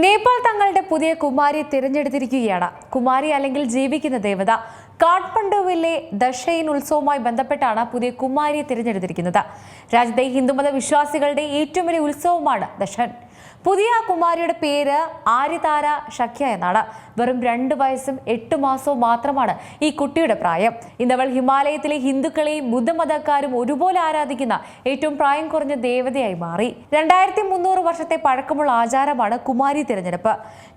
നേപ്പാൾ തങ്ങളുടെ പുതിയ കുമാരിയെ തിരഞ്ഞെടുത്തിരിക്കുകയാണ്. കുമാരി അല്ലെങ്കിൽ ജീവിക്കുന്ന ദേവത. കാഠ്മണ്ഡുവിലെ ദശൈൻ ഉത്സവവുമായി ബന്ധപ്പെട്ടാണ് പുതിയ കുമാരിയെ തിരഞ്ഞെടുത്തിരിക്കുന്നത്. രാജ്യത്തെ ഹിന്ദുമത വിശ്വാസികളുടെ ഏറ്റവും വലിയ ഉത്സവമാണ് ദശൻ. പുതിയ കുമാരിയുടെ പേര് ആര്യതാര ഷക്യ എന്നാണ്. വെറും 2 വയസ്സും 8 മാസവും മാത്രമാണ് ഈ കുട്ടിയുടെ പ്രായം. ഇന്നവൾ ഹിമാലയത്തിലെ ഹിന്ദുക്കളെയും ബുദ്ധമതക്കാരും ഒരുപോലെ ആരാധിക്കുന്ന ഏറ്റവും പ്രായം കുറഞ്ഞ ദേവതയായി മാറി. 2300 വർഷത്തെ പഴക്കമുള്ള ആചാരമാണ് കുമാരി തിരഞ്ഞെടുപ്പ്.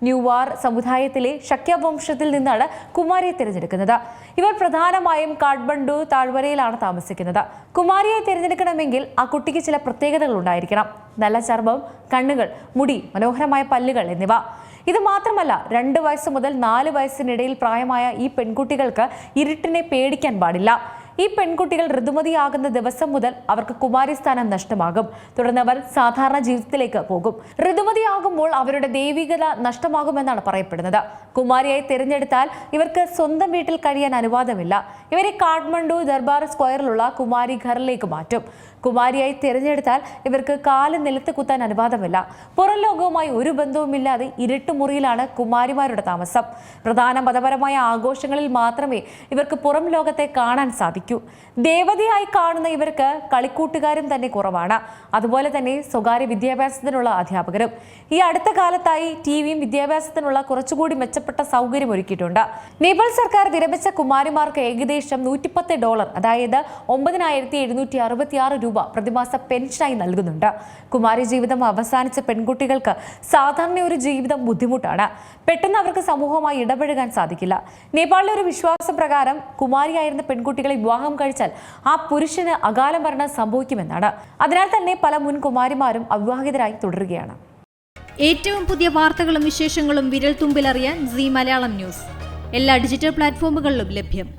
ന്യൂവാർ സമുദായത്തിലെ ഷക്യ വംശത്തിൽ നിന്നാണ് കുമാരിയെ തിരഞ്ഞെടുക്കുന്നത്. ഇവർ പ്രധാനമായും കാഠ്മണ്ഡു താഴ്വരയിലാണ് താമസിക്കുന്നത്. കുമാരിയെ തിരഞ്ഞെടുക്കണമെങ്കിൽ ആ കുട്ടിക്ക് ചില പ്രത്യേകതകൾ ഉണ്ടായിരിക്കണം. നല്ല ചർമ്മം, കണ്ണുകൾ, മുടി, മനോഹരമായ പല്ലുകൾ എന്നിവ. ഇത് മാത്രമല്ല, 2 വയസ്സ് മുതൽ 4 വയസ്സിനിടയിൽ പ്രായമായ ഈ പെൺകുട്ടികൾക്ക് ഇരുട്ടിനെ പേടിക്കാൻ പാടില്ല. ഈ പെൺകുട്ടികൾ ഋതുമതിയാകുന്ന ദിവസം മുതൽ അവർക്ക് കുമാരി സ്ഥാനം നഷ്ടമാകും. തുടർന്ന് അവർ സാധാരണ ജീവിതത്തിലേക്ക് പോകും. ഋതുമതിയാകുമ്പോൾ അവരുടെ ദൈവികത നഷ്ടമാകുമെന്നാണ് പറയപ്പെടുന്നത്. കുമാരിയായി തിരഞ്ഞെടുത്താൽ ഇവർക്ക് സ്വന്തം വീട്ടിൽ കഴിയാൻ അനുവാദമില്ല. ഇവരെ കാഠ്മണ്ഡു ദർബാർ സ്ക്വയറിലുള്ള കുമാരി ഘറിലേക്ക് മാറ്റും. കുമാരിയായി തിരഞ്ഞെടുത്താൽ ഇവർക്ക് കാല് നിലത്ത് കുത്താൻ അനുവാദമില്ല. പുറം ലോകവുമായി ഒരു ബന്ധവുമില്ലാതെ ഇരുട്ടുമുറിയിലാണ് കുമാരിമാരുടെ താമസം. പ്രധാന മതപരമായ ആഘോഷങ്ങളിൽ മാത്രമേ ഇവർക്ക് പുറം ലോകത്തെ കാണാൻ സാധിക്കൂ. ദേവതയായി കാണുന്ന ഇവർക്ക് കളിക്കൂട്ടുകാരും തന്നെ കുറവാണ്. അതുപോലെ തന്നെ സ്വകാര്യ വിദ്യാഭ്യാസത്തിനുള്ള അധ്യാപകരും. ഈ അടുത്ത കാലത്തായി ടിവിയും വിദ്യാഭ്യാസത്തിനുള്ള കുറച്ചുകൂടി മെച്ചപ്പെട്ട സൗകര്യം ഒരുക്കിയിട്ടുണ്ട്. നേപ്പാൾ സർക്കാർ വിരമിച്ച കുമാരിമാർക്ക് ഏകദേശം $110, അതായത് 9766 രൂപ പ്രതിമാസ പെൻഷനായി നൽകുന്നുണ്ട്. കുമാരി ജീവിതം അവസാനിച്ച പെൺകുട്ടികൾക്ക് സാധാരണ ഒരു ജീവിതം ബുദ്ധിമുട്ടാണ്. പെട്ടെന്ന് അവർക്ക് സമൂഹവുമായി ഇടപഴകാൻ സാധിക്കില്ല. നേപ്പാളിലെ ഒരു വിശ്വാസം പ്രകാരം കുമാരിയായിരുന്ന പെൺകുട്ടികളെ വിവാഹം കഴിച്ചാൽ ആ പുരുഷന് അകാല മരണം സംഭവിക്കുമെന്നാണ്. അതിനാൽ തന്നെ പല മുൻ കുമാരിമാരും അവിവാഹിതരായി തുടരുകയാണ്. ഏറ്റവും പുതിയ വാർത്തകളും വിശേഷങ്ങളും വിരൽ തുമ്പിലറിയാൻ സീ മലയാളം ന്യൂസ് എല്ലാ ഡിജിറ്റൽ പ്ലാറ്റ്ഫോമുകളിലും ലഭ്യം.